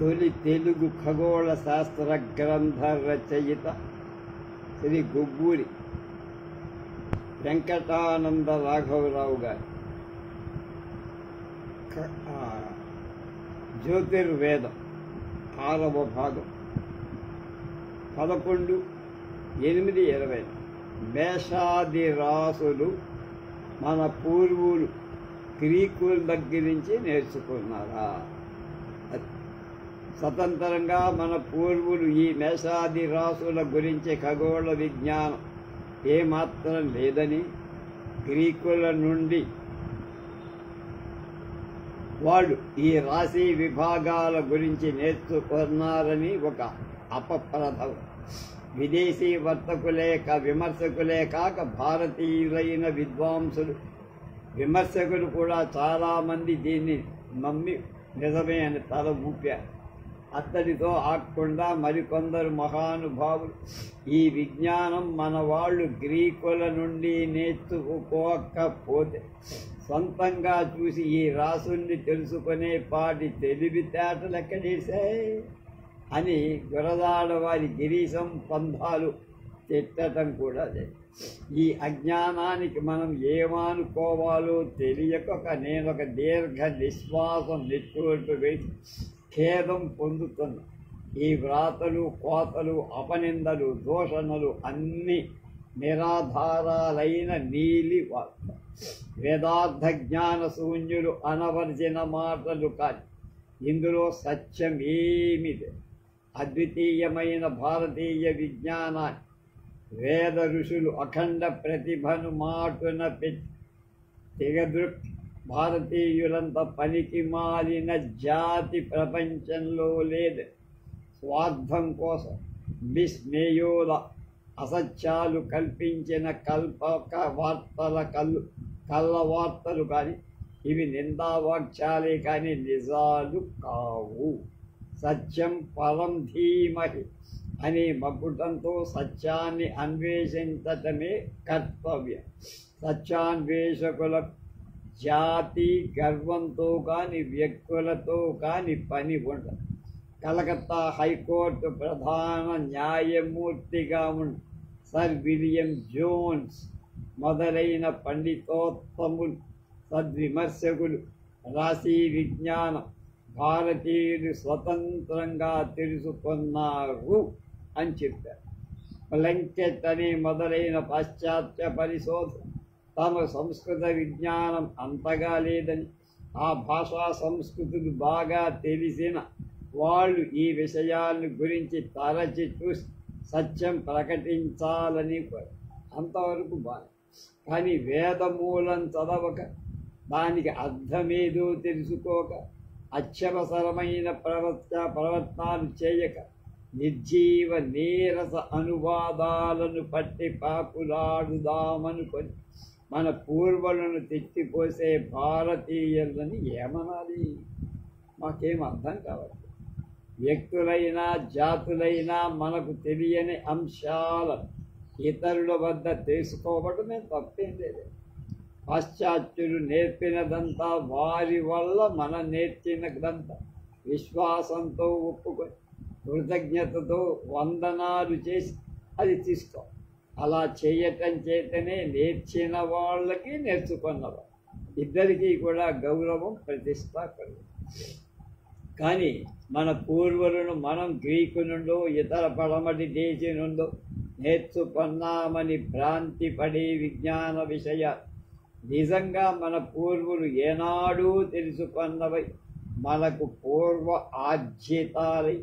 తొలి తెలుగు ఖగోళ శాస్త్ర గ్రంథ రచయిత శ్రీ గుబ్బూరి వెంకటానంద రాఘవరావు గారి జ్యోతిర్వేదం 6వ భాగం 11/8/20. మేషాది రాసులు మన పూర్వులు గ్రీకుల దగ్గర నుంచి నేర్చుకున్నారా? స్వతంత్రంగా మన పూర్వులు ఈ మేషాది రాసుల గురించి ఖగోళ విజ్ఞానం ఏమాత్రం లేదని, గ్రీకుల నుండి వాళ్ళు ఈ రాశి విభాగాల గురించి నేర్చుకున్నారని ఒక అపప్రథం. విదేశీ విమర్శకులే కాక భారతీయులైన విమర్శకులు కూడా చాలామంది దీన్ని నమ్మి నిజమే అని తల ఊపారు. అతడితో ఆకుండా మరికొందరు మహానుభావులు ఈ విజ్ఞానం మన వాళ్ళు గ్రీకుల నుండి నేర్చుకోకపోతే సొంతంగా చూసి ఈ రాసుల్ని తెలుసుకునే పాటి తెలివితేటలు ఎక్కడేశాయి అని గురదాడ వారి గిరీశం పంధాలు తిట్టడం కూడా లేదు. ఈ అజ్ఞానానికి మనం ఏమనుకోవాలో తెలియక నేనొక దీర్ఘ నిశ్వాసం నిట్టూర్పు వేసి ఖేదం పొందుతున్నా. ఈ వ్రాతలు, కోతలు, అపనిందలు, దూషణలు అన్నీ నిరాధారాలైన నీలి వార్త, వేదార్థ జ్ఞాన శూన్యులు అనవలసిన మాటలు కాని ఇందులో సత్యం ఏమీ లేదు. అద్వితీయమైన భారతీయ విజ్ఞానాన్ని వేద ఋషులు అఖండ ప్రతిభను మాటున తెగదృక్ భారతీయులంత పనికి మాలిన జాతి ప్రపంచంలో లేదు. స్వార్థం కోసం విస్మేయోల అసత్యాలు కల్పించిన కళ్ళవార్తలు కానీ ఇవి నిందావాక్యాలే కానీ నిజాలు కావు. సత్యం పరం ధీమహి అనే మకుటంతో సత్యాన్ని అన్వేషించటమే కర్తవ్యం. సత్యాన్వేషకుల జాతి గర్వంతో కానీ వ్యక్తులతో కానీ పని ఉండదు. కలకత్తా హైకోర్టు ప్రధాన న్యాయమూర్తిగా ఉన్న సర్ విలియం జోన్స్ మొదలైన పండితోత్తములు, సద్విమర్శకులు రాశి విజ్ఞానం భారతీయులు స్వతంత్రంగా తెలుసుకున్నారు అని చెప్పారు. ప్లంకెట్ అనే మొదలైన పాశ్చాత్య పరిశోధన తమ సంస్కృత విజ్ఞానం అంతగా లేదని, ఆ భాషా సంస్కృతులు బాగా తెలిసిన వాళ్ళు ఈ విషయాన్ని గురించి తరచి చూసి సత్యం ప్రకటించాలని అంతవరకు బాగా. కానీ వేదమూలం చదవక, దానికి అర్థమేదో తెలుసుకోక, అత్యవసరమైన ప్రవర్తనాలు చేయక, నిర్జీవ నీరస అనువాదాలను పట్టి పాపులాడుదామనుకొని మన పూర్వులను తెచ్చిపోసే భారతీయులని ఏమనాలి? మాకేం అర్థం కావాలి. వ్యక్తులైనా జాతులైనా మనకు తెలియని అంశాలను ఇతరుల వద్ద తెలుసుకోవడమే తప్పేం లేదు. పాశ్చాత్యులు నేర్పినదంతా వారి వల్ల మనం నేర్చినదంతా విశ్వాసంతో ఒప్పుకొని కృతజ్ఞతతో వందనాలు చేసి అది తీసుకో. అలా చేయటం చేతనే నేర్చిన వాళ్ళకి నేర్చుకున్నవారు ఇద్దరికీ కూడా గౌరవం, ప్రతిష్ట కలుగు. కానీ మన పూర్వులను మనం గ్రీకు నుండో ఇతర పడమటి దేశం నుండో నేర్చుకున్నామని భ్రాంతి పడే విజ్ఞాన విషయాలు నిజంగా మన పూర్వులు ఏనాడూ తెలుసుకున్నవై మనకు పూర్వ ఆర్జితాలై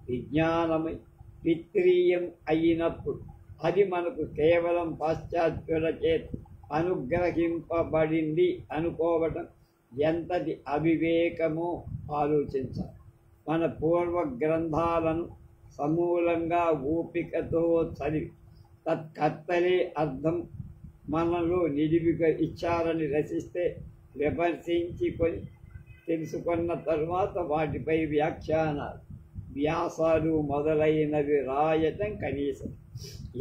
విజ్ఞానమై పిత్రీయం అయినప్పుడు అది మనకు కేవలం పాశ్చాత్యుల చేత అనుగ్రహింపబడింది అనుకోవటం ఎంతటి అవివేకమో ఆలోచించాలి. మన పూర్వ గ్రంథాలను సమూలంగా ఓపికతో చదివి తత్కర్తలే అర్థం మనలో నిడివిగా ఇచ్చారని రచిస్తే విమర్శించుకొని తెలుసుకున్న తరువాత వాటిపై వ్యాఖ్యానాలు, వ్యాసాలు మొదలైనవి రాయటం కనీసం.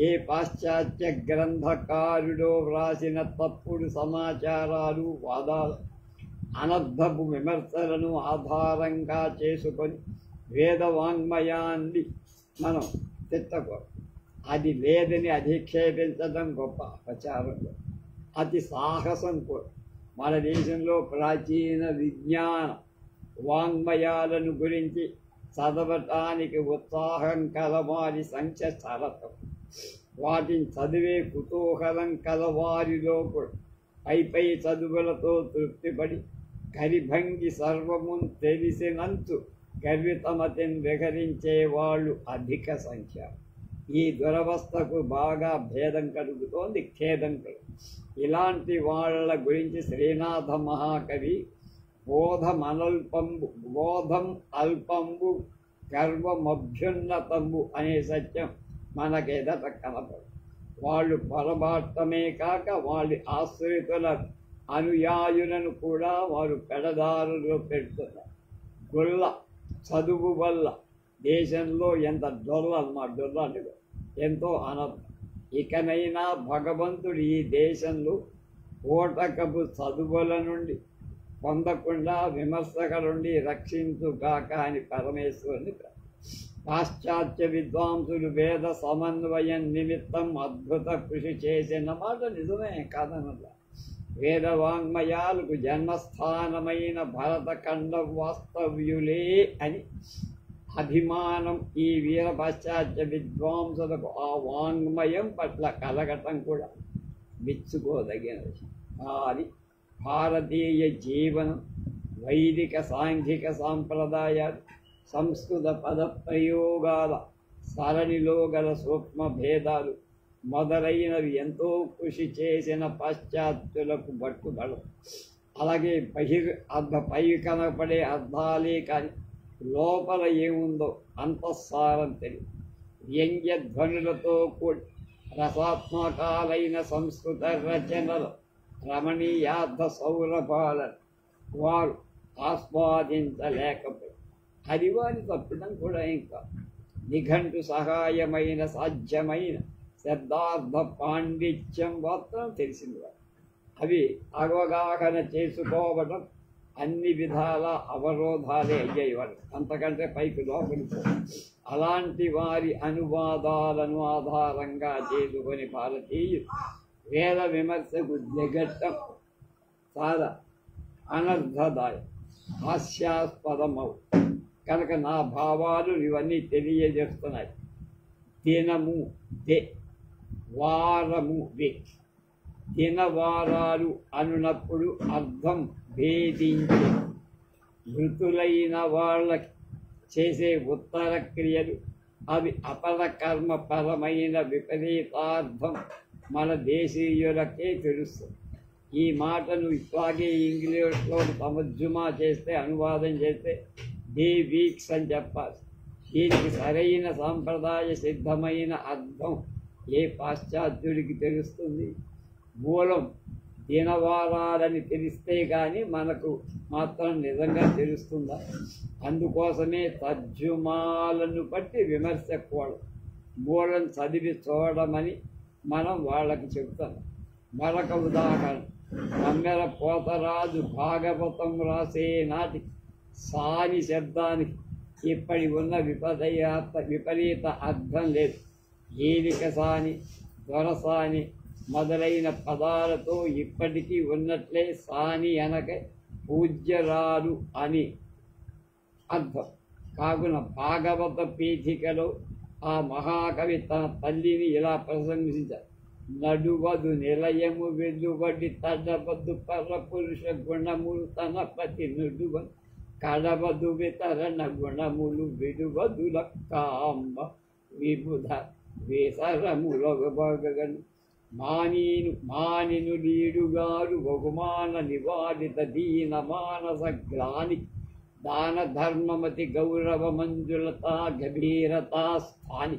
ఏ పాశ్చాత్య గ్రంథకారుడో వ్రాసిన తప్పుడు సమాచారాలు, వాదాలు, అనర్థపు విమర్శలను ఆధారంగా చేసుకొని వేదవాంగ్మయాన్ని మనం తిట్టకూడదు. అది లేదని అధిక్షేపించడం గొప్ప అపచారంలో అతి సాహసం కూడా. మన దేశంలో ప్రాచీన విజ్ఞాన వాంగ్మయాలను గురించి చదవటానికి ఉత్సాహం కలవారి సంఖ్య చాలా తక్కువ. వాటిని చదివే కుతూహలం కలవారిలో కూడా పై చదువులతో తృప్తిపడి కరిభంగి సర్వము తెలిసినంతు గర్వితమతిని విహరించే వాళ్ళు అధిక సంఖ్య. ఈ దురవస్థకు బాగా భేదం కలుగుతోంది, ఖేదం కలుగు. ఇలాంటి వాళ్ళ గురించి శ్రీనాథ మహాకవి బోధం అల్పంబు గర్వమభ్యున్నతంబు అనే సత్యం మనకేదట కనపడు. వాళ్ళు పొరబాటమే కాక వాళ్ళ ఆశ్రితుల అనుయాయులను కూడా వారు పెడదారులో పెడుతున్నారు. గుల్ల చదువు వల్ల దేశంలో ఎంత డొల్లాలు ఎంతో అనర్థం. ఇకనైనా భగవంతుడు ఈ దేశంలో ఓటకపు చదువుల నుండి పొందకుండా విమర్శకుల నుండి రక్షించుగాక అని పరమేశ్వరుని పాశ్చాత్య విద్వాంసులు వేద సమన్వయం నిమిత్తం అద్భుత కృషి చేసిన మాట నిజమే కాదనలా. వేదవాంగ్మయాలకు జన్మస్థానమైన భరతఖండ వాస్తవ్యులే అని అభిమానం ఈ వీర పాశ్చాత్య విద్వాంసులకు ఆ వాంగ్మయం పట్ల కలగటం కూడా మెచ్చుకోదగినది. కానీ భారతీయ జీవనం, వైదిక సాంఘిక సాంప్రదాయాలు, సంస్కృత పద ప్రయోగాల సరణిలో గల సూక్ష్మ భేదాలు మొదలైనవి ఎంతో కృషి చేసిన పాశ్చాత్యులకు పట్టుబడవు. అలాగే పై కనపడే అర్థాలే కానీ లోపల ఏముందో అంతఃసారం తెలియదు. వ్యంగ్య ధ్వనులతో కూడి రసాత్మకాలైన సంస్కృత రచనలు రమణీయార్థ సౌరభాలను వారు ఆస్వాదించలేకపోయి అది వారి తప్పడం కూడా ఇంకా నిఘంటు సహాయమైన సాధ్యమైన శబ్దార్థ పాండిత్యం మాత్రం తెలిసింది. అవి అవగాహన చేసుకోవడం అన్ని విధాల అవరోధాలే అయ్యేవారు, అంతకంటే పైకి లోపలికి. అలాంటి వారి అనువాదాలను ఆధారంగా చేసుకొని భారతీయులు వేద విమర్శకు దిగట్టం చాలా అనర్థదాయం, హాస్యాస్పదమవు. కనుక నా భావాలు ఇవన్నీ తెలియజేస్తున్నాయి. దినము దే, వారము వే. దినవారాలు అనున్నప్పుడు అర్థం భేదించి మృతులైన వాళ్ళకి చేసే ఉత్తర క్రియలు అవి అపరకర్మ పరమైన విపరీతార్థం మన దేశీయులకే తెలుస్తుంది. ఈ మాటను ఇట్లాగే ఇంగ్లీష్లో తమజ్జుమా చేస్తే, అనువాదం చేస్తే డే వీక్స్ అని చెప్పాలి. దీనికి సరైన సాంప్రదాయ సిద్ధమైన అర్థం ఏ పాశ్చాత్యుడికి తెలుస్తుంది? మూలం దినవారాలని తెలిస్తే కానీ మనకు మాత్రం నిజంగా తెలుస్తుందా? అందుకోసమే తర్జుమాలను బట్టి విమర్శకూడదు, మూలం చదివి చూడమని మనం వాళ్ళకి చెబుతాం. మరొక ఉదాహరణ, మమ్మెర పోతరాజు భాగవతం రాసే నాటి సాని శబ్దానికి ఇప్పటి ఉన్న విపరీత అర్థం లేదు. ఏలిక సాని, దొరసాని మొదలైన పదాలతో ఇప్పటికీ ఉన్నట్లే సాని అనక పూజ్యరాలు అని అర్థం. కావున భాగవత పీఠికలో ఆ మహాకవి తన తల్లిని ఇలా ప్రశంసించారు: నడువదు నిలయము వెలువడి తడవదు పరపురుష గుణములు తన పతి నుడువ కడవదు వితరణ గుణములు విడువదు లక్కాంబ విబుధ వేసరములగను మానిను లీడుగారు బహుమాన నివారిత దీన మానస గ్లాని దాన ధర్మమతి గౌరవ మంజులతా గభీరతా స్థాని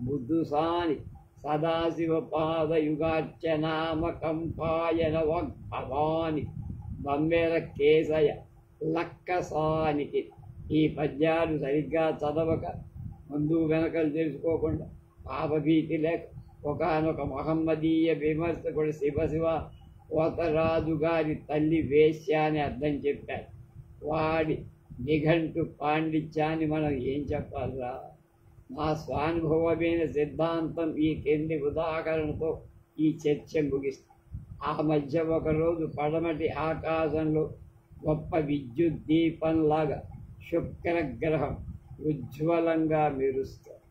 ముద్దుసాని సదాశివ పాదయుగార్చనామకంపాయన వగ్భవాని బమ్మెర కేశయ లక్కసానికి. ఈ పద్యాలు సరిగ్గా చదవక, ముందు వెనకలు తెలుసుకోకుండా, పాపభీతి లేక ఒకనొక మహమ్మదీయ విమర్శకుడు శివ పోతరాజు గారి తల్లి వేశ్య అని అర్థం చెప్పాడు. వాడి నిఘంటు పాండిత్యాన్ని మనం ఏం చెప్పాలరా? నా స్వానుభవమైన సిద్ధాంతం ఈ కింది ఉదాహరణతో ఈ చర్చ ముగిస్తుంది. ఆ మధ్య ఒకరోజు పడమటి ఆకాశంలో గొప్ప విద్యుత్ దీపంలాగా శుక్రగ్రహం ఉజ్వలంగా మెరుస్తుంది.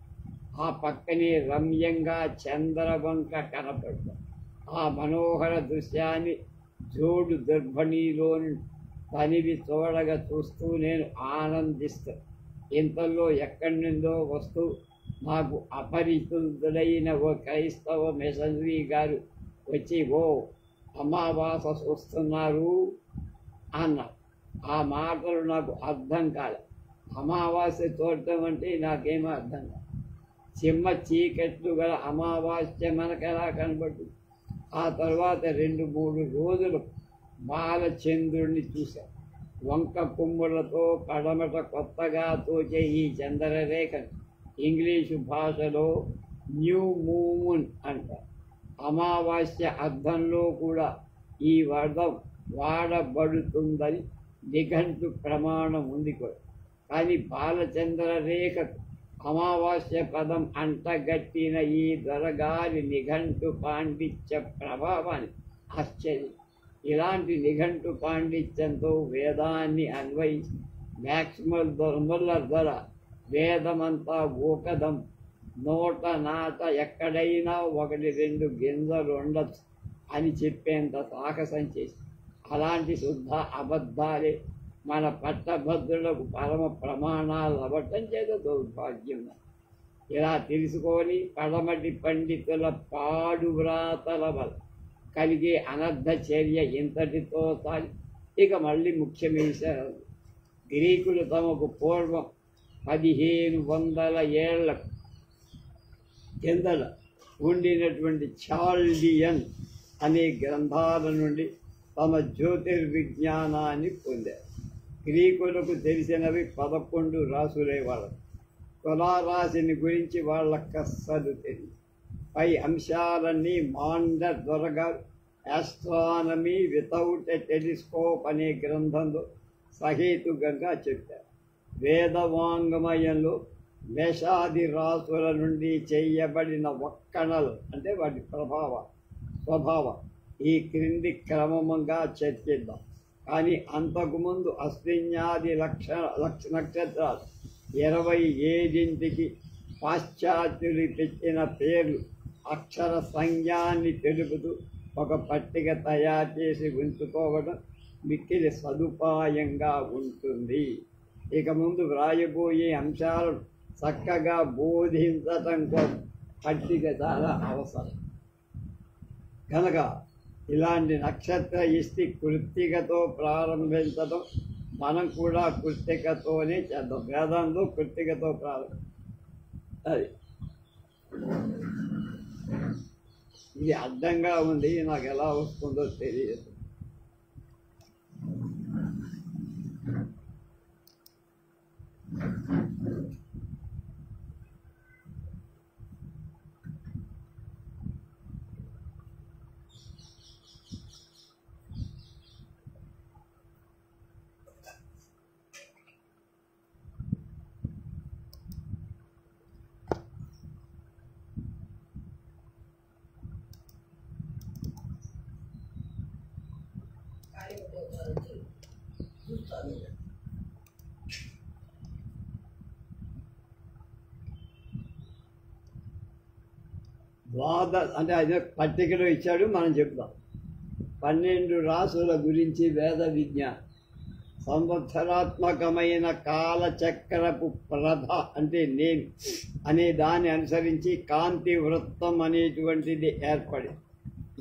ఆ పక్కనే రమ్యంగా చంద్రవంక కనపడుతుంది. ఆ మనోహర దృశ్యాన్ని జోడు దుర్భణిలోని తనివి చూడగా చూస్తూ నేను ఆనందిస్తాను. ఇంతలో ఎక్కడి నుండో వస్తూ నాకు అపరిచితుడైన ఓ క్రైస్తవ మిషనరీ గారు వచ్చి, ఓ అమావాస చూస్తున్నారు అన్నారు. ఆ మాటలు నాకు అర్థం కాదు. అమావాస్య చూడటం అంటే నాకేమీ అర్థం కాదు. చిమ్మ చీకట్లు గల అమావాస్య మనకెలా కనబడుతుంది? ఆ తర్వాత 2-3 రోజులు బాలచంద్రుడిని చూశాను. వంక కొమ్ములతో పడమట కొత్తగా తోచే ఈ చంద్రరేఖను ఇంగ్లీషు భాషలో న్యూ మూన్ అంటారు. అమావాస్య అర్థంలో కూడా ఈ వర్గం వాడబడుతుందని నిఘంటు ప్రమాణం ఉంది కూడా. కానీ బాలచంద్రరేఖకు అమావాస్య పదం అంటగట్టిన ఈ దొరగారి నిఘంటు పాండిత్య ప్రభావాన్ని ఆశ్చర్యం. ఇలాంటి నిఘంటు పాండిత్యంతో వేదాన్ని అన్వయించి మ్యాక్సిమల్ ముల్లర్ ధర వేదమంతా ఊకదం, నోట నాట ఎక్కడైనా 1-2 గింజలు ఉండొచ్చు అని చెప్పేంత సాహసం చేసి అలాంటి శుద్ధ అబద్ధాలే మన పట్టభద్రులకు పరమ ప్రమాణాలు అవ్వటం చేత దౌర్భాగ్యం. ఇలా తెలుసుకొని పడమటి పండితుల పాడు వ్రాతల వల్ల కలిగే అనర్థ చర్య ఇంతటితో సాగి ఇక మళ్ళీ ముఖ్యమేశారు. గ్రీకులు తమకు పూర్వం 1500 ఏళ్ల కిందట ఉండినటువంటి చాల్డియన్ అనే గ్రంథాల నుండి తమ జ్యోతిర్విజ్ఞానాన్ని పొందారు. గ్రీకులకు తెలిసినవి 11 రాసులే వాళ్ళకు. తులారాశిని గురించి వాళ్ళకి అస్సలు తెలియదు. పై అంశాలన్నీ మాండర్ దొరగారు ఆస్ట్రానమీ వితౌట్ ఎ టెలిస్కోప్ అనే గ్రంథంలో సహేతుకంగా చెప్పారు. వేదవాంగ్మయంలో మేషాది రాసుల నుండి చేయబడిన ఒక్కణలు అంటే వాటి స్వభావం ఈ క్రింది క్రమంగా చర్చిద్దాం. కానీ అంతకుముందు అశ్విన్యాది నక్షత్రాలు 27కి పాశ్చాత్యులు తెచ్చిన పేర్లు అక్షర సంజ్ఞాన్ని తెలుపుతూ ఒక పట్టిక తయారు చేసి ఉంచుకోవడం మిక్కిలి సదుపాయంగా ఉంటుంది. ఇక ముందు వ్రాయబోయే అంశాలను చక్కగా బోధించటం కోసం పట్టిక చాలా అవసరం. కనుక ఇలాంటి నక్షత్ర ఇష్టి కృత్తికతో ప్రారంభించడం మనం కూడా కృత్తికతోనే చేద్దాం. వేదంలో కృత్తికతో ప్రారంభం. అది ఇది అడ్డంగా ఉంది, నాకు ఎలా వస్తుందో తెలియదు. అంటే అదే పట్టికలో ఇచ్చాడు, మనం చెప్తాం. 12 రాసుల గురించి వేద విజ్ఞానం. సంవత్సరాత్మకమైన కాలచక్రపు ప్రధ అంటే నేను అనే దాన్ని అనుసరించి కాంతి వృత్తం అనేటువంటిది ఏర్పడింది.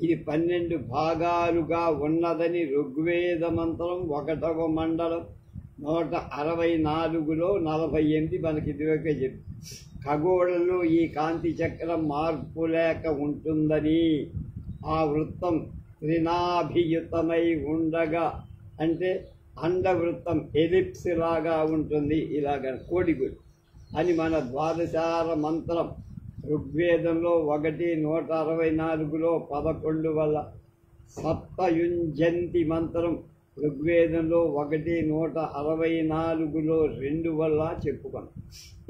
ఇది 12 భాగాలుగా ఉన్నదని ఋగ్వేద మంత్రం 1వ మండలం 164లో 48 మనకి ఇదివరకే చెప్పి. ఖగోళంలో ఈ కాంతి చక్రం మార్పు లేక ఉంటుందని, ఆ వృత్తం త్రినాభియుతమై ఉండగా అంటే అండవృత్తం ఎలిప్స్ లాగా ఉంటుంది, ఇలాగ కోడిగుడి అని మన ద్వాదశార మంత్రం ఋగ్వేదంలో 1 164లో 11 వల్ల సప్తయుంజంతి మంత్రం ఋగ్వేదంలో 1:164లో 2 వల్ల చెప్పుకున్నాం.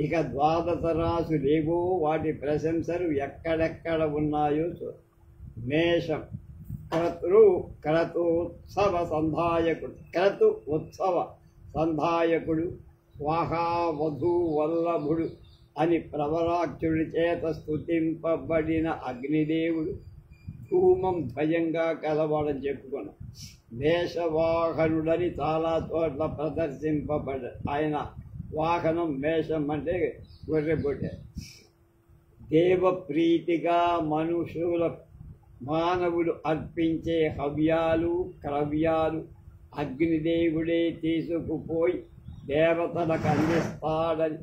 ఇక ద్వాదశ రాశులేవో వాటి ప్రశంసలు ఎక్కడెక్కడ ఉన్నాయో మేషం క్రతుత్సవ సంధాయకుడు స్వాహా వధూ వల్లభుడు అని ప్రవరాక్షుడి చేత స్తుతింపబడిన అగ్నిదేవుడు ధూమం భయంగా కలవాడని చెప్పుకున్నాం. మేషవాహనుడని చాలా చోట్ల ప్రదర్శింపబడ ఆయన వాహనం మేషం అంటే గొర్రెబొట్టె. దేవప్రీతిగా మానవులు అర్పించే హవ్యాలు క్రవ్యాలు అగ్నిదేవుడే తీసుకుపోయి దేవతలకు అందిస్తాడని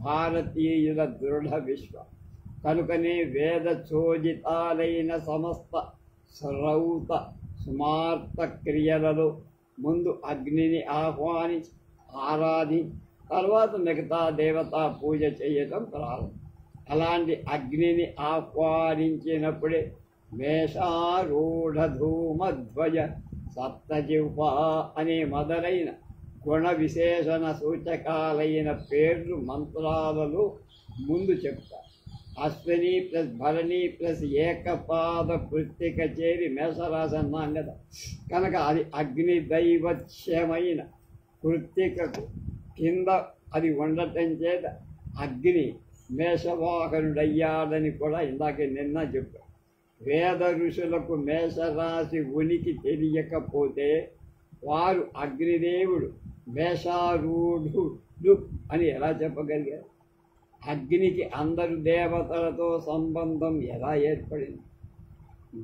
భారతీయుల దృఢ విశ్వాసం. కనుకనే వేద చోదితాలైన సమస్త శ్రౌత స్మార్త క్రియలలో ముందు అగ్నిని ఆహ్వానించి తర్వాత మిగతా దేవతా పూజ చేయటం ప్రారంభం. అలాంటి అగ్నిని ఆహ్వానించినప్పుడే మేషారూఢ ధూమధ్వజ సప్తజిహ్వా అనే మొదలైన గుణ విశేషణ సూచకాలైన పేర్లు మంత్రాలలో ముందు చెప్తారు. అశ్విని ప్లస్ భరణి ప్లస్ ఏకపాద కృత్తిక చేరి మేషరాశి అన్నాం కదా, కనుక అది అగ్ని దైవత్యమైన కృత్తికకు కింద అది ఉండటం చేత అగ్ని మేషవాహనుడయ్యాడని కూడా ఇందాక నిన్న చెప్పారు. వేద ఋషులకు మేషరాశి ఉనికి తెలియకపోతే వారు అగ్నిదేవుడు మేషారూఢుడు అని ఎలా చెప్పగలిగారు? అగ్నికి అందరు దేవతలతో సంబంధం ఎలా ఏర్పడింది?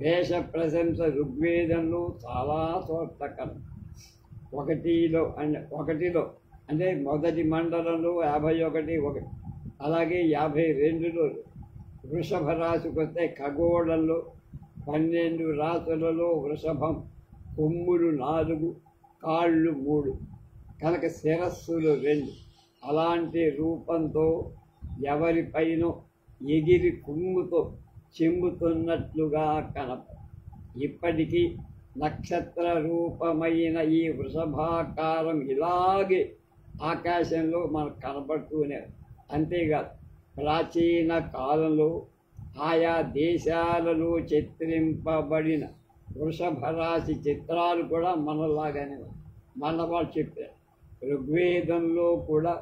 మేష ప్రశంస ఋగ్వేదంలో చాలా చోట్ల కలదు. ఒకటిలో అంటే మొదటి మండలంలో 51, అలాగే 52లో వృషభ రాశికి వస్తే ఖగోళంలో 12 రాశులలో వృషభం కొమ్ములు 4 కాళ్ళు 3 కనుక శిరస్సులు 2 అలాంటి రూపంతో ఎవరిపైనో ఎగిరి కుమ్ముతో చెంబుతున్నట్లుగా కనప. ఇప్పటికీ నక్షత్ర రూపమైన ఈ వృషభాకారం ఇలాగే ఆకాశంలో మనకు కనపడుతూనే. అంతేకాదు ప్రాచీన కాలంలో ఆయా దేశాలలో చిత్రింపబడిన వృషభ రాశి చిత్రాలు కూడా మనలాగానే మన వాళ్ళు చెప్పారు. ఋగ్వేదంలో కూడా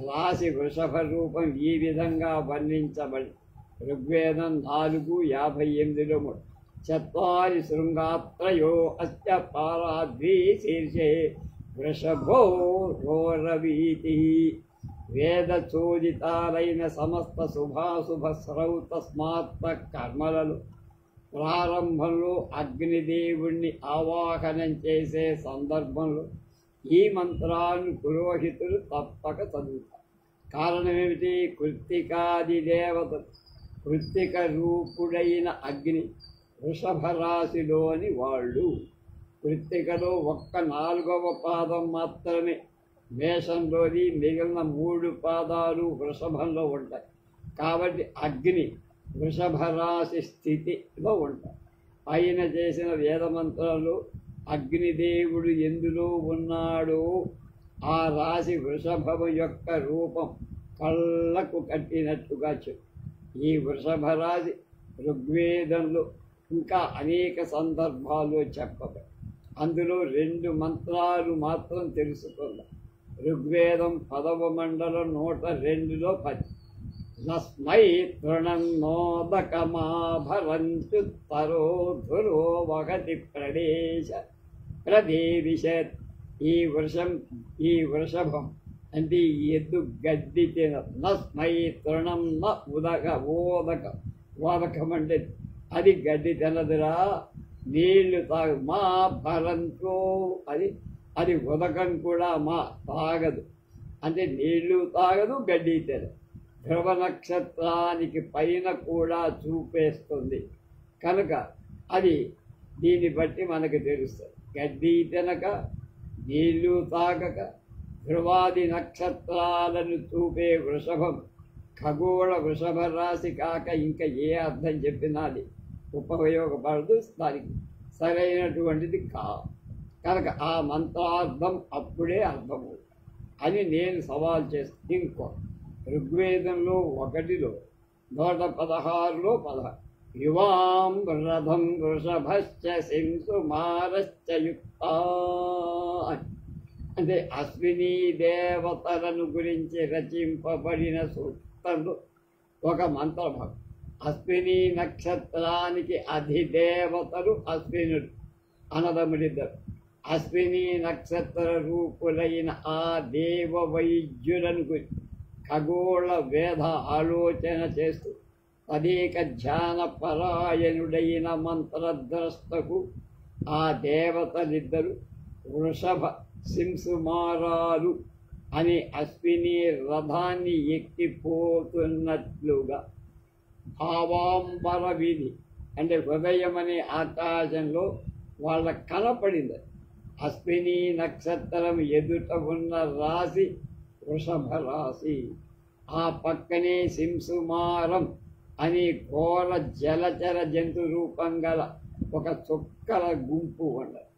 రాశి వృషభ రూపం ఈ విధంగా వర్ణించబడి ఋగ్వేదం 4:58లో 4 శృంగాత్రయో అస్య పారాద్వి శీర్షే వృషభో రోరవీతి. వేద చోదితాలైన సమస్త శుభాశుభ శ్రౌత స్మార్త కర్మలలో ప్రారంభంలో అగ్నిదేవుణ్ణి ఆవాహనం చేసే సందర్భంలో ఈ మంత్రాలను పురోహితులు తప్పక చదువుతారు. కారణం ఏమిటి? కృత్తికాది దేవత కృత్తిక రూపుడైన అగ్ని వృషభ రాశిలోని వాళ్ళు. కృత్తికలో 4వ పాదం మాత్రమే మేషంలోని, మిగిలిన 3 పాదాలు వృషభంలో ఉంటాయి. కాబట్టి అగ్ని వృషభ రాశి స్థితిలో ఉంటాయి. పైన చేసిన వేదమంత్రాలు అగ్నిదేవుడు ఎందులో ఉన్నాడో ఆ రాశి వృషభము యొక్క రూపం కళ్ళకు కట్టినట్టుగా చెప్పు. ఈ వృషభ రాశి ఋగ్వేదంలో ఇంకా అనేక సందర్భాల్లో చెప్పబడి అందులో 2 మంత్రాలు మాత్రం తెలుసుకుందాం. ఋగ్వేదం 10వ మండలం 102లో 10 నస్మై తృణన్నోదకమాభరంచుత్తరోధురో వగతి ప్రదేవిషత్. ఈ వృషభం అంటే ఈ ఎద్దు గడ్డి తిన. నస్మై తృణం న ఓదకం అంటే అది గడ్డి తినదురా, నీళ్లు తాగు. మా భరంతో అది ఉదకం కూడా మా తాగదు, అంటే నీళ్లు తాగదు, గడ్డి తినదు. ధ్రువ నక్షత్రానికి పైన కూడా చూపేస్తుంది కనుక అది దీన్ని బట్టి మనకు తెలుస్తుంది. గడ్డి తినక నీళ్లు తాగక ధ్రువాది నక్షత్రాలను చూపే వృషభం ఖగోళ వృషభ రాశి కాక ఇంకా ఏ అర్థం చెప్పినా అది ఉపయోగపడదు, దానికి సరైనటువంటిది కనుక ఆ మంత్రార్థం అప్పుడే అర్థమవుతుంది అని నేను సవాల్ చేస్తాను. ఇంకో ఋగ్వేదంలో 1లో 116లో 16 యువాం రథం వృషభశ్చ సింసుమారశ్చ యుక్తా అంటే అశ్విని దేవతలను గురించి రచింపబడిన సూక్తంలో ఒక మంత్రభాగం. అశ్విని నక్షత్రానికి అధిదేవతలు అశ్వినుడు అన్నదమ్ముడిద్దరు. అశ్విని నక్షత్ర రూపులైన ఆ దేవ వైద్యులను గురించి ఖగోళ వేద ఆలోచన చేస్తూ తదేక ధ్యాన పరాయణుడైన మంత్రద్రష్టకు ఆ దేవతలిద్దరు వృషభ సింసుమారాలు అని అశ్విని రథాన్ని ఎక్కిపోతున్నట్లుగా భావాంబర వీధి అంటే హృదయం అనే ఆకాశంలో వాళ్ళకు కనపడింది. అశ్విని నక్షత్రం ఎదుట ఉన్న రాశి వృషభ రాశి, ఆ పక్కనే సింసుమారం అని ఘోర జలచర జంతు రూపం గల ఒక చుక్కల గుంపు ఉండదు.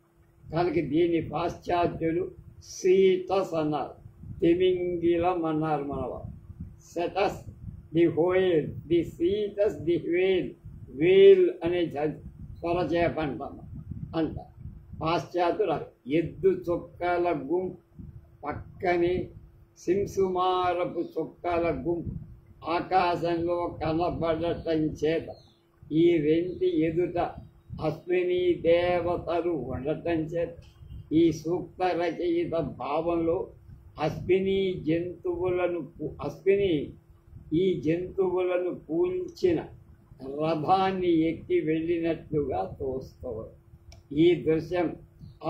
కనుక దీన్ని పాశ్చాత్యులు సీటస్ అన్నారు, తిమింగిలం అన్నారు మనవారు. సెటస్ ది హోయల్, ది సీటస్ ది వేల్, వేల్ అనే స్వరచేప అంట. పాశ్చాత్యులు ఎద్దు చుక్కల గుంపు పక్కనే సింసుమారపు చుక్కల గుంపు ఆకాశంలో కనబడటం చేత ఈ రెంటి ఎదుట అశ్విని దేవతలు ఉండటం చేత ఈ సూక్త రచయిత భావంలో అశ్విని ఈ జంతువులను పూల్చిన రథాన్ని ఎక్కి వెళ్ళినట్లుగా తోస్తారు. ఈ దృశ్యం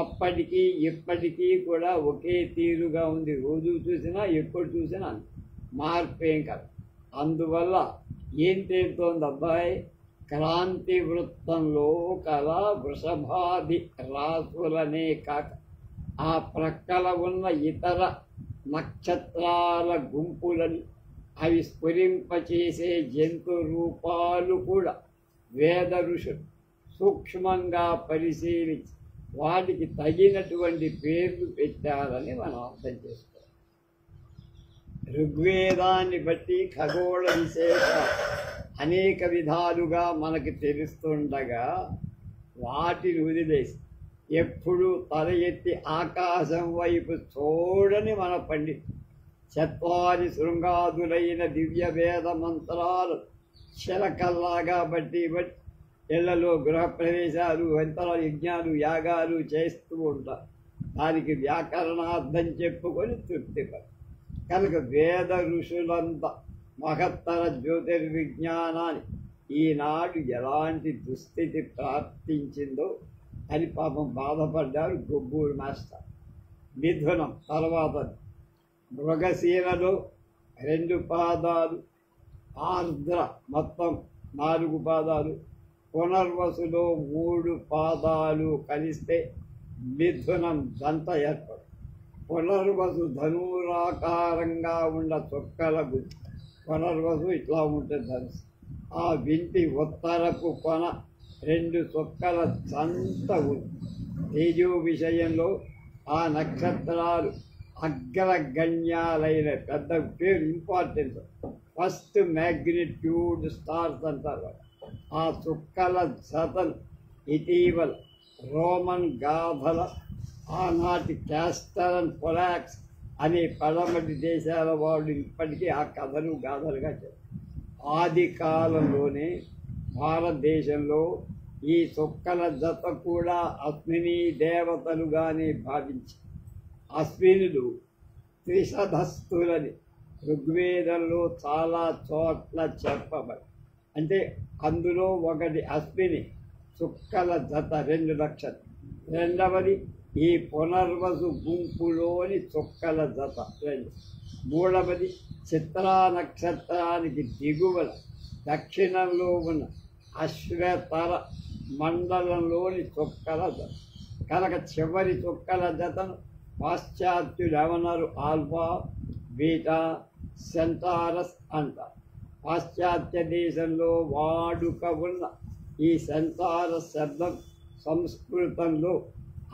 అప్పటికీ ఇప్పటికీ కూడా ఒకే తీరుగా ఉంది. రోజు చూసినా ఎప్పుడు చూసినా మార్పేం కాదు. అందువల్ల ఏం తేలుతోంది అబ్బాయి, క్రాంతి వృత్తంలో కల వృషభాది రాసులనే కాక ఆ ప్రక్కల ఉన్న ఇతర నక్షత్రాల గుంపులను అవి స్ఫురింపచేసే జంతు రూపాలు కూడా వేద ఋషులు సూక్ష్మంగా పరిశీలించి వాటికి తగినటువంటి పేర్లు పెట్టారని మనం అర్థం చేసుకోవాలి. ఋగ్వేదాన్ని బట్టి ఖగోళ విశేషాలు అనేక విధాలుగా మనకు తెలుస్తుండగా వాటిని వదిలేసి ఎప్పుడు తల ఎత్తి ఆకాశం వైపు చూడని మన పండితులు చత్వారి శృంగాదులైన దివ్య వేద మంత్రాలు శిలకల్లాగా బట్టి ఇళ్లలో గృహప్రవేశాలు యంత్రాలు యజ్ఞాలు యాగాలు చేస్తూ ఉంటారు. దానికి వ్యాకరణార్థం చెప్పుకొని తృప్తిపడి కనుక వేద ఋషులంత మహత్తర జ్యోతిర్విజ్ఞానాన్ని ఈనాడు ఎలాంటి దుస్థితి ప్రాప్తించిందో అని పాపం బాధపడ్డారు గొబ్బూరు మాస్టర్. మిథునం తర్వాత మృగశీలలో 2 పాదాలు, ఆర్ద్ర మొత్తం 4 పాదాలు, పునర్వసులో 3 పాదాలు కలిస్తే మిథునం దంత ఏర్పడు. పునర్వసు ధనురాకారంగా ఉన్న చుక్కల గురి, పునర్వసు ఇట్లా ఉంటుంది ధనుసు. ఆ వింటి ఉత్తరపు కొన 2 చుక్కల సంత ఉంది. తేజో విషయంలో ఆ నక్షత్రాలు అగ్రగణ్యాలైన పెద్ద పేరు ఇంపార్టెన్స్ ఫస్ట్ మ్యాగ్నిట్యూడ్ స్టార్స్ అంటారు. ఆ చుక్కల జతలు ఇటీవల రోమన్ గాథల ఆనాటి క్యాస్టర్ అండ్ పొలాక్స్ అనే పడమటి దేశాల వాళ్ళు ఇప్పటికీ ఆ కథలు గాథలుగా చెప్పారు. ఆది కాలంలోనే భారతదేశంలో ఈ చుక్కల జత కూడా అశ్విని దేవతలుగానే భావించి అశ్వినులు త్రిశధస్తులని ఋగ్వేదంలో చాలా చోట్ల చెప్పబడి, అంటే అందులో ఒకటి అశ్విని చుక్కల జత 2 లక్షలు, రెండవది ఈ పునర్వసు గుంపులోని చుక్కల జత 2, మూడవది చిత్రా నక్షత్రానికి దిగువల దక్షిణంలో ఉన్న అశ్వతర మండలంలోని చుక్కల జత. కనుక చివరి చుక్కల జతను పాశ్చాత్యులు ఏమన్నారు, ఆల్ఫా బీటా సెంటారస్ అంటారు. పాశ్చాత్య దేశంలో వాడుక ఉన్న ఈ సెంటారస్ శబ్దం సంస్కృతంలో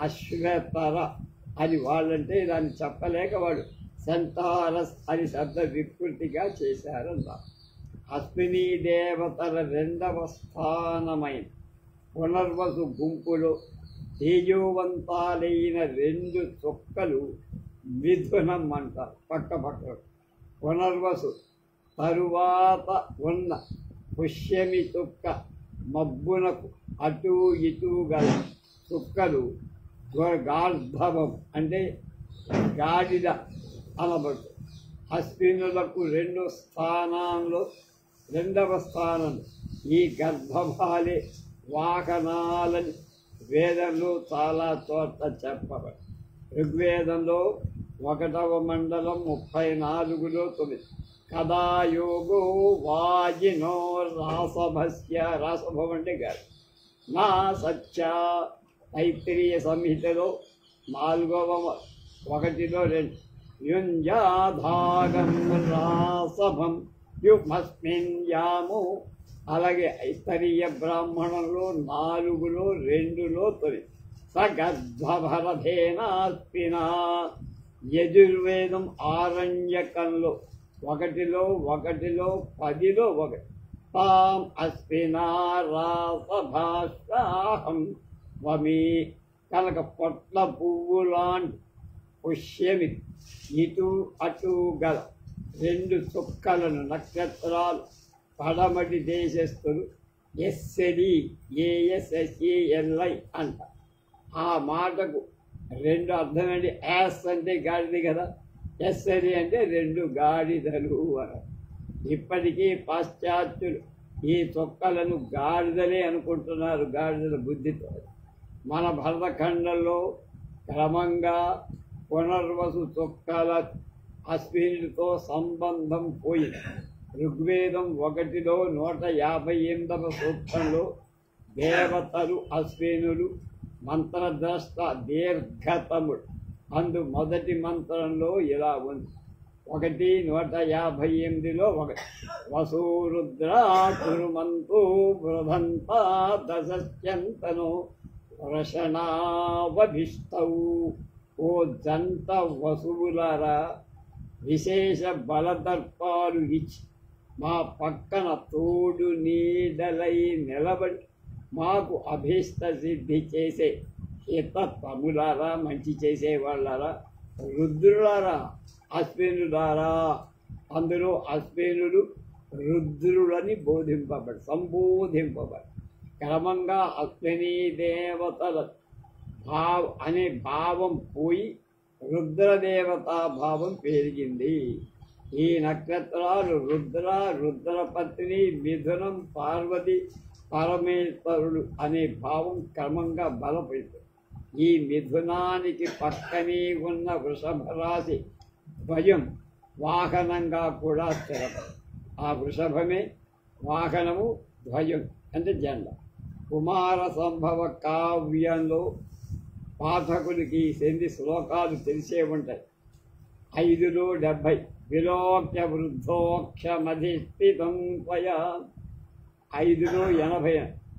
అశ్వతర అని వాళ్ళంటే దాన్ని చెప్పలేక వాడు సెంటారస్ అని శబ్ద వికృతిగా చేశారన్నారు. అశ్విని దేవతల రెండవ స్థానమైన పునర్వసు గుంపులో తేజోవంతాలైన రెండు చుక్కలు మిథునం అంటారు. పక్క పునర్వసు తరువాత ఉన్న పుష్యమి చుక్క మబ్బునకు అటూ ఇటూ గల చుక్కలు గార్ధవం అంటే గాడిద అనబడు. అశ్వినులకు రెండవ స్థానంలో ఈ గర్భభాలే వాహనాలని వేదంలో చాలా చోట్ల చెప్పబడి. ఋగ్వేదంలో 1వ మండలం 34లో 9 కదాయోగో వాజినో రాసభస్య, రాసభం అంటే గాడి నా సత్య. తైత్రీయ సంహితలో 4వ 1లో 2 యుంజాధాగం రాసభం యుమస్మిన్ యాము. అలాగే ఐతరీయ బ్రాహ్మణంలో 4లో 2లో 9 సగర్భభరధేనాస్పినా. యజుర్వేదం ఆరణ్యకంలో 1లో 10లో 1 తాం అస్పినా రాసభాష్టాహం వమి. కనుక పొట్ల పువ్వు లాంటి పుష్యమి ఇటు అటు గల రెండు చుక్కలను నక్షత్రాలు పడమటి దేశస్థులు ఎస్ఎడి ఏఎస్ఎస్ఈఎల్ఐ అంట. ఆ మాటకు రెండు అర్థమండి. యాస్ అంటే గాడిద కదా, ఎస్ఎడి అంటే రెండు గాడిదలు అని. ఇప్పటికీ పాశ్చాత్యులు ఈ చుక్కలను గాడిదలే అనుకుంటున్నారు, గాడిదల బుద్ధితో. మన భరతఖండంలో క్రమంగా పునర్వసు చుక్కల అశ్వినులతో సంబంధం పోయింది. ఋగ్వేదం 1లో 158వ సూక్తంలో దేవతలు అశ్వినులు మంత్రద్రష్ట దీర్ఘతముడు అందు మొదటి మంత్రంలో ఇలా ఉంది. 1:158లో 1 వసూరుద్రా కురుమంతు బృధంతా దశస్యంతను వృషణావభిష్టౌ. ఓ జంట వసువులారా, విశేష బలదర్పాలు ఇచ్చి మా పక్కన తోడు నీడలై నిలబడి మాకు అభీష్ట సిద్ధి చేసే హితతములారా, మంచి చేసేవాళ్ళారా, రుద్రులారా, అశ్వినులారా. అందులో అశ్వినులు రుద్రులని సంబోధింపబడి క్రమంగా అశ్విని దేవతల అనే భావం పోయి రుద్రదేవతా భావం పెరిగింది. ఈ నక్షత్రాలు రుద్రపత్ని, మిథునం, పార్వతి, పరమేశ్వరుడు అనే భావం క్రమంగా బలపడింది. ఈ మిథునానికి పక్కనే ఉన్న వృషభ రాశి ద్వయం వాహనంగా కూడా స్థిరపడి, ఆ వృషభమే వాహనము, ధ్వజం అంటే జెండా. కుమార సంభవ కావ్యంలో పాఠకులకి ఈ శ్లోకాలు తెలిసే ఉంటాయి. 5లో 70 విలోక్య వృద్ధోక్షమధిష్ఠితం త్వయా. 5లో 80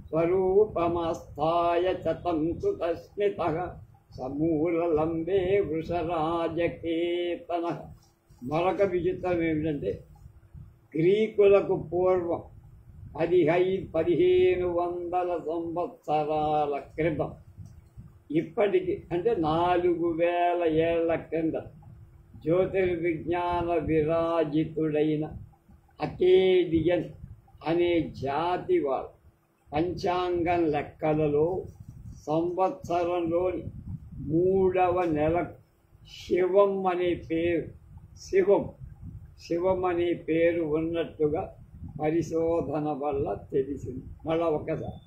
స్వరూపమస్థాయ చతంతు తస్మితః సమూలలంబే వృషరాజకేతన. మరొక విచిత్రం ఏమిటంటే గ్రీకులకు పూర్వం 1500 సంవత్సరాల క్రితం, ఇప్పటికి అంటే 4000 ఏళ్ల క్రింద జ్యోతిర్విజ్ఞాన విరాజితుడైన అకేడియన్ అనే జాతి వారు పంచాంగం లెక్కలలో సంవత్సరంలోని 3వ నెలకు శివం అనే పేరు ఉన్నట్టుగా పరిశోధన వల్ల తెలిసింది. మళ్ళా ఒకసారి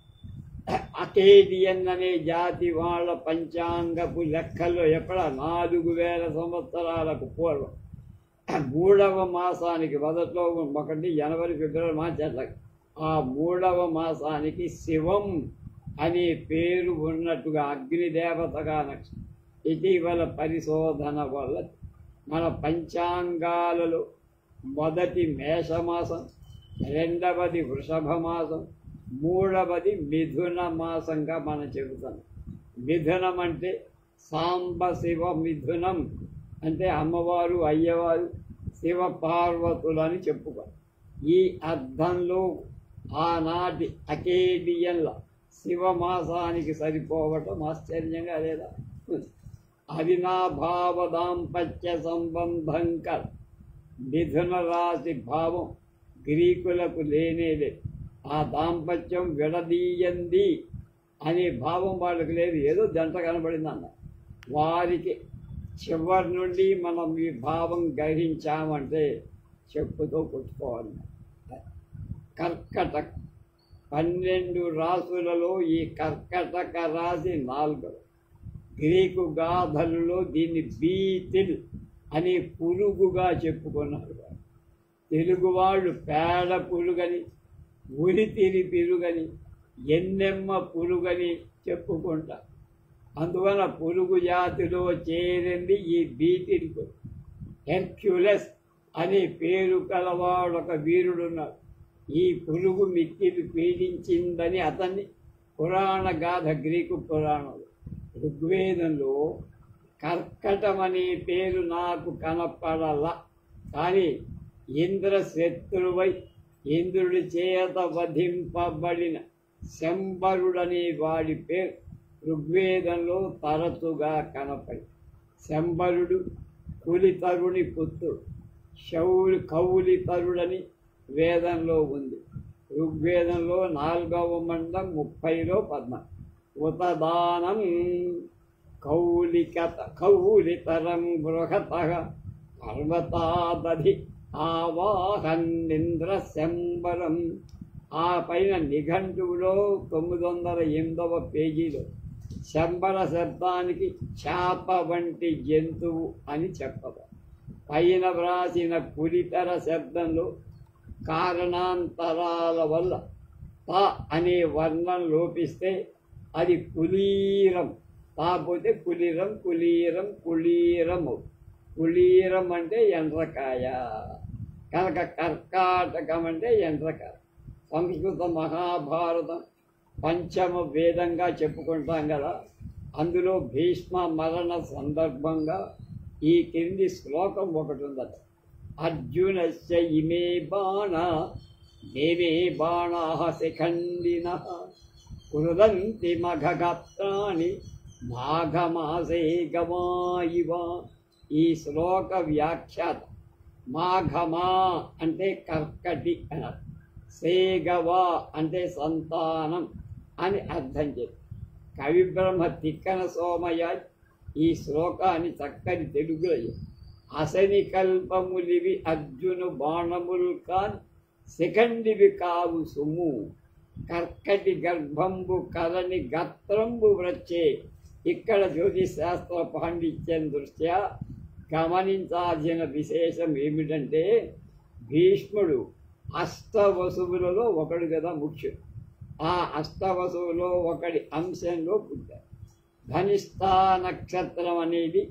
అకేడియన్ అనే జాతి వాళ్ళ పంచాంగపు లెక్కల్లో ఎక్కడ 4000 సంవత్సరాలకు పూర్వం 3వ మాసానికి మొదట్లో 1 జనవరి ఫిబ్రవరి మార్చి అట్లా ఆ 3వ మాసానికి శివం అనే పేరు ఉన్నట్టుగా అగ్నిదేవతగా ఇటీవల పరిశోధన వల్ల మన పంచాంగాలలో మొదటి మేషమాసం, 2వది వృషభ మాసం, 3వది మిథున మాసంగా మనం చెబుతాం. మిథునం అంటే సాంబ శివ మిథునం అంటే అమ్మవారు అయ్యవారు శివ పార్వతులని చెప్పుకో. ఈ అర్థంలో ఆనాటి అకేడియన్ల శివమాసానికి సరిపోవటం ఆశ్చర్యంగా లేదా? అవినాభావ దాంపత్య సంబంధం కల మిథున రాశి భావం గ్రీకులకు లేనేలే. ఆ దాంపత్యం విడదీయంది అనే భావం వాళ్ళకి లేదు, ఏదో జంట కనబడిందన్న. వారికి చివరి నుండి మనం ఈ భావం గ్రహించామంటే చెప్పుతో కొట్టుకోవాలి. కర్కటక 12 రాసులలో ఈ కర్కటక రాశి 4. గ్రీకు గాథలలో దీన్ని బీటిల్ అనే పురుగుగా చెప్పుకున్నారు. తెలుగు వాళ్ళు పేడ పురుగని, ఉరితిరి పిరుగని, ఎన్నెమ్మ పురుగని చెప్పుకుంటారు. అందువల్ల పురుగు జాతిలో చేరింది ఈ బీటిల్కు. హెర్క్యులస్ అనే పేరు కలవాడొక వీరుడున్నాడు. ఈ పురుగు మిక్కిలి పీడించిందని అతన్ని పురాణ గాథ గ్రీకు పురాణంలో. ఋగ్వేదంలో కర్కటం అనే పేరు నాకు కనపడల, కానీ ఇంద్రశత్రువై ఇంద్రుడి చేత వధింపబడిన శంబరుడనే వాడి పేరు ఋగ్వేదంలో తరచుగా కనపడి. శంబరుడు కులితరుని పుత్రుడు. కౌలితరుడని వేదంలో ఉంది. ఋగ్వేదంలో 4వ మండం 30లో 14. ఉతదానం కౌలితరం బృహత పర్వతాదధి ఆవాహన్నింద్ర శంబరం. ఆ పైన నిఘంటువులో 908వ పేజీలో శంబర శబ్దానికి చేప వంటి జంతువు అని చెప్పదు. పైన వ్రాసిన కులితర శబ్దంలో కారణాంతరాల వల్ల తా అనే వర్ణం లోపిస్తే అది కులీరం. కాకపోతే కులీరం కులీరం కులీరము. కులీరం అంటే ఎండ్రకాయ, కనుక కర్కాటకం అంటే ఎండ్రకాయ. సంస్కృత మహాభారతం పంచమ వేదంగా చెప్పుకుంటాం కదా, అందులో భీష్మ మరణ సందర్భంగా ఈ కింది శ్లోకం ఒకటి ఉందట. అర్జునస్య ఇమే బాణా దేవే బాణాః శిఖండినః కురుదంతి మఘగాత్రాణి మాఘమాసే గవాయివ. ఈ శ్లోక వ్యాఖ్యాత మాఘమా అంటే కర్కటి అన్నారు, సేగవా అంటే సంతానం అని అర్థం చేసి కవిబ్రహ్మ తిక్కన సోమయ్య ఈ శ్లోకాన్ని చక్కని తెలుగులో అసని కల్పములివి అర్జును బాణములు కాని శిఖండివి కావు సుము కర్కటి గర్భంబు కలని గత్రంబు వ్రచ్చే. ఇక్కడ జ్యోతిశాస్త్ర పాండిత్యం దృష్ట్యా గమనించాల్సిన విశేషం ఏమిటంటే, భీష్ముడు అష్టవసువులలో ఒకడు కదా ముఖ్యుడు. ఆ అష్టవసువులో ఒకడి అంశంలో పుట్టాడు. ధనిష్ఠా నక్షత్రం అనేది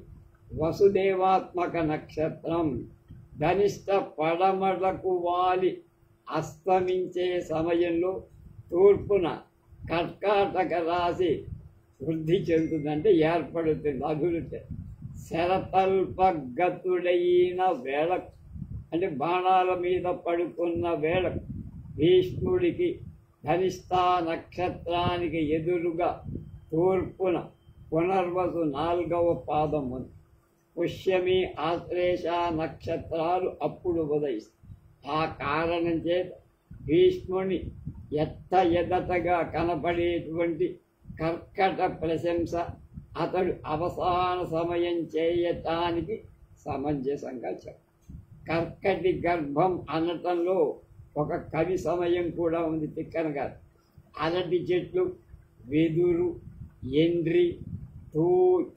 వసుదేవాత్మక నక్షత్రం. ధనిష్ట పడమలకు వాలి అస్తమించే సమయంలో తూర్పున కర్కాటక రాశి వృద్ధి చెందుతుందంటే ఏర్పడుతుంది, అభివృద్ధి. శరతల్పగతుడైన వేళ అంటే బాణాల మీద పడుకున్న వేళ భీష్ముడికి ధనిష్ఠా నక్షత్రానికి ఎదురుగా తూర్పున పునర్వసు 4వ పాదం ఉంది. పుష్యమి ఆశ్లేష నక్షత్రాలు అప్పుడు ఉదయిస్తాయి. ఆ కారణం చేత భీష్ముని ఎదటగా కనపడేటువంటి కర్కట ప్రశంస అతడు అవసాన సమయం చేయటానికి సమంజసంగా చెప్పాడు. కర్కటి గర్భం అనటంలో ఒక కవి సమయం కూడా ఉంది తిక్కన గారు. అరటి చెట్లు, వెదురు, ఎండ్రి,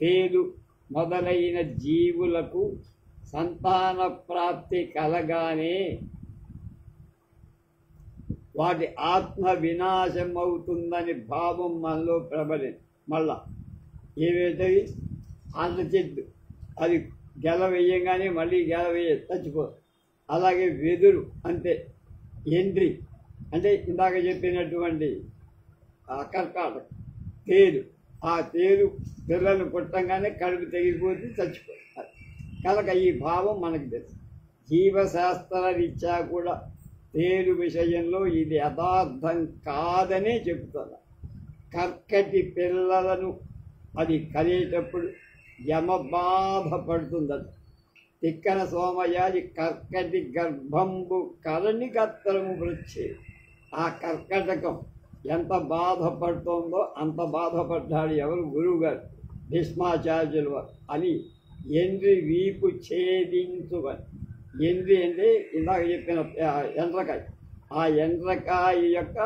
తేలు మొదలైన జీవులకు సంతాన ప్రాప్తి కలగానే వాటి ఆత్మ వినాశం అవుతుందని భావం మనలో ప్రబలింది. మళ్ళా ఏవేటవి అరటి చెట్టు, అది గెల వేయంగానే మళ్ళీ గెల వేయ చచ్చిపోదు. అలాగే వెదురు అంతే, ఎండ్రి అంటే ఇందాక చెప్పినటువంటి కర్కాటక, తేలు ఆ తేరు పిల్లలు పుట్టంగానే కడుపు తెగిపోతే చచ్చిపోతారు. కనుక ఈ భావం మనకు తెలుసు. జీవశాస్త్ర రీత్యా కూడా తేరు విషయంలో ఇది యథార్థం కాదనే చెబుతున్నా. కర్కటి పిల్లలను అది కలిగేటప్పుడు యమ బాధపడుతుందట. తిక్కన సోమయాజి కర్కటి గర్భంబు కరణికత్తరము వృక్షే. ఆ కర్కటకం ఎంత బాధపడుతోందో అంత బాధపడ్డాడు ఎవరు? గురువుగారు భీష్మాచార్యులు వారు అని ఎండ్రి వీపు ఛేదించువని. ఎండ్రి అంటే ఇందాక చెప్పిన ఎండ్రకాయ. ఆ ఎండ్రకాయ యొక్క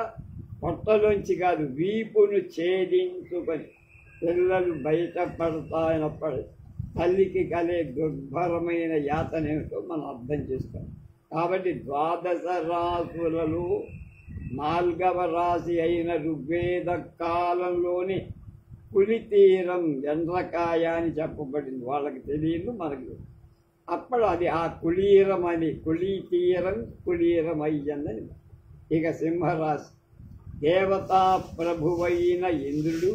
పొట్టలోంచి కాదు, వీపును ఛేదించుకొని పిల్లలు బయటపడతాయనప్పుడు తల్లికి కలే దుర్భరమైన యాతన ఏమిటో మనం అర్థం చేసుకోవాలి. కాబట్టి ద్వాదశ రాసులలో 4వ రాశి అయిన ఋగ్వేద కాలంలోని కులితీరం ఎండ్రకాయ అని చెప్పబడింది. వాళ్ళకి తెలియదు, మనకి తెలియదు. అప్పుడు అది ఆ కులీరం అని కులీతీరం కులీరమయ్యిందని. ఇక సింహరాశి దేవతా ప్రభువైన ఇంద్రుడు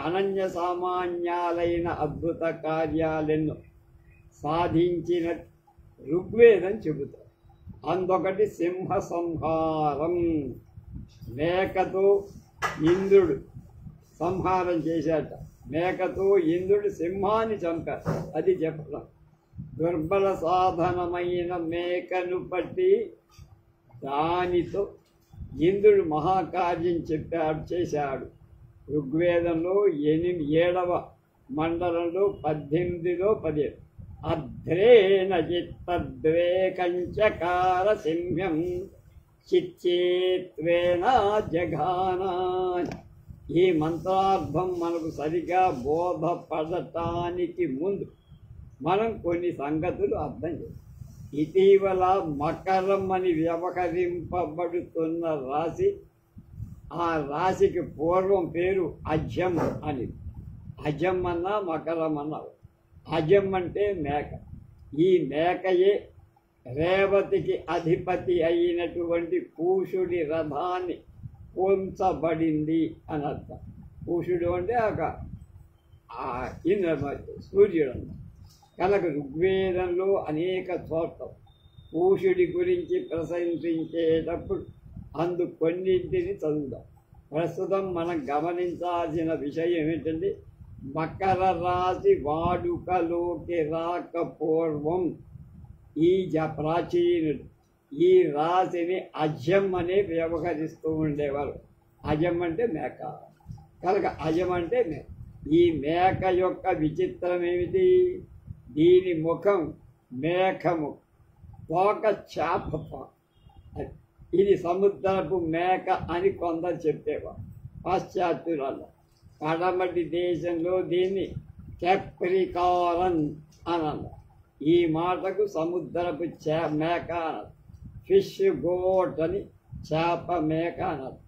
అనన్య సామాన్యాలైన అద్భుత కార్యాలెన్నో సాధించిన ఋగ్వేదం చెబుతారు. అందొకటి సింహ సంహారం. మేకతో ఇంద్రుడు సంహారం చేశాట. మేకతో ఇంద్రుడు సింహాన్ని చంపారు. అది చెప్పడం. దుర్బల సాధనమైన మేకను పట్టి దానితో ఇంద్రుడు మహాకార్యం చేశాడు. ఋగ్వేదంలో 7వ మండలంలో 18లో 17 అధ్రేణ చిత్తద్వేకంచకార సింహం చిచ్చేత్వేన జఘానా. ఈ మంత్రార్థం మనకు సరిగా బోధపడటానికి ముందు మనం కొన్ని సంగతులు అర్థం చేయాలి. ఇటీవల మకరం అని వ్యవహరింపబడుతున్న రాశి, ఆ రాశికి పూర్వం పేరు అజం అని. అజం అన్నా మకరం అన్నా. అజం అంటే మేక. ఈ మేకయే రేవతికి అధిపతి అయినటువంటి పూషుడి రథాన్ని ఉంచబడింది అని అర్థం. పూషుడు అంటే ఒక సూర్యుడు అన్న. కనుక ఋగ్వేదంలో అనేక చోట్ల పూషుడి గురించి ప్రశంసించేటప్పుడు కొన్నింటిని చదువుదాం. ప్రస్తుతం మనం గమనించాల్సిన విషయం ఏమిటంటే, మకర రాశి వాడుకలోకి రాకపూర్వం ఈ ప్రాచీనుడు ఈ రాశిని అజం అనే వ్యవహరిస్తూ ఉండేవారు. అజం అంటే మేక. కనుక అజం అంటే మేక. ఈ మేక యొక్క విచిత్రం ఏమిటి? దీని ముఖం మేకముఖం, తోక చేప తోక. ఇది సముద్రపు మేక అని కొందరు చెప్పేవారు పాశ్చాత్యులలో. పడమటి దేశంలో దీన్ని కెప్రికారన్ అని అన్నారు. ఈ మాటకు సముద్రపు మేక అన్నారు. ఫిష్ గోట్ అని చేప మేక అన్నారు.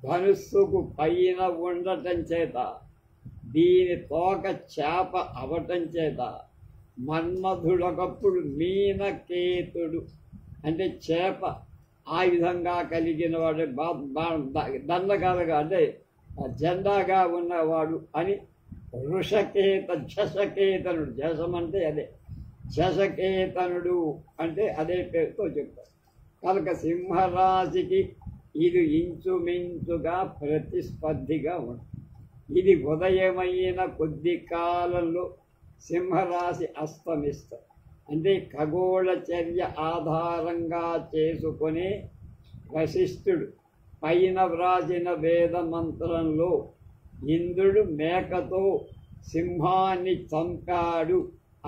ధనుస్సుకు పైన ఉండటం చేత, దీని తోక చేప అవటం చేత మన్మధుడొకప్పుడు మీనకేతుడు అంటే చేప ఆ విధంగా కలిగిన వాడు, దండకాలుగా అంటే జెండాగా ఉన్నవాడు అని వృషకేత జశకేతనుడు. జశం అంటే అదే, జశకేతనుడు అంటే అదే పేరుతో చెప్తారు. కనుక సింహరాశికి ఇది ఇంచుమించుగా ప్రతిస్పర్ధిగా ఉంటుంది. ఇది ఉదయమైన కొద్ది కాలంలో సింహరాశి అస్తమిస్తారు. అంటే ఖగోళ చర్య ఆధారంగా చేసుకునే వశిష్ఠుడు పైన వ్రాసిన వేద మంత్రంలో ఇంద్రుడు మేకతో సింహాన్ని చంపాడు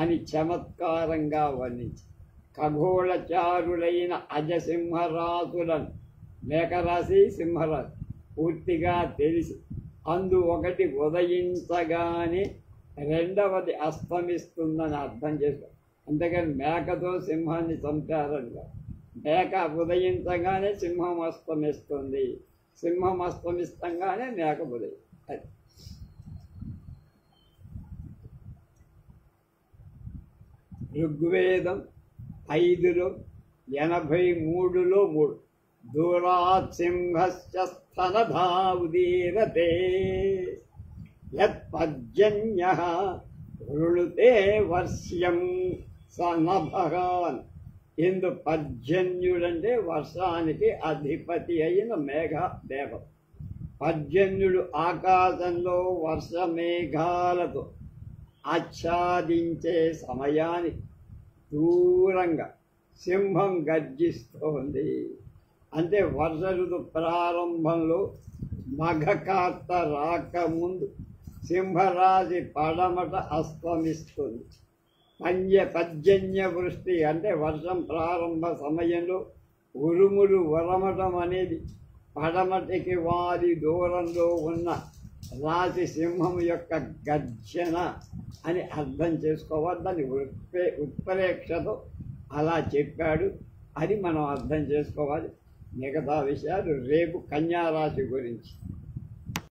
అని చమత్కారంగా వర్ణించి, ఖగోళచారులైన అజసింహరాశులను మేకరాశి సింహరాశి పూర్తిగా తెలిసి ఒకటి ఉదయించగానే రెండవది అస్తమిస్తుందని అర్థం చేశారు. అంతేకాని మేకతో సింహాన్ని చంపారని కాదు. మేక ఉదయించగానే సింహం అస్తమిస్తుంది, సింహం అస్తమిస్తంగానే మేక ఉదయం. అది ఋగ్వేదం 5లో 83లో 3 దూరాత్ సింహస్య స్తనధా ఉదీరతే యత్పర్జన్యః వృణుతే వర్ష్యం స నభగాన్. ఇందు పర్జన్యుడంటే వర్షానికి అధిపతి అయిన దేవం. పర్జన్యుడు ఆకాశంలో వర్షమేఘాలతో ఆచ్ఛాదించే సమయానికి దూరంగా సింహం గర్జిస్తోంది. అంటే వర్ష ఋతు ప్రారంభంలో మఘకార్త రాకముందు సింహరాశి పడమట అస్తమిస్తుంది. పర్జన్య వృష్టి అంటే వర్షం ప్రారంభ సమయంలో ఉరుములు ఉరమటం అనేది పడమటికి వారి దూరంలో ఉన్న రాశి సింహం యొక్క గర్జన అని అర్థం చేసుకోవాలి. దాన్ని ఉత్ప్రేక్షతో అలా చెప్పాడు అని మనం అర్థం చేసుకోవాలి. మిగతా విషయాలు రేపు కన్యా రాశి గురించి.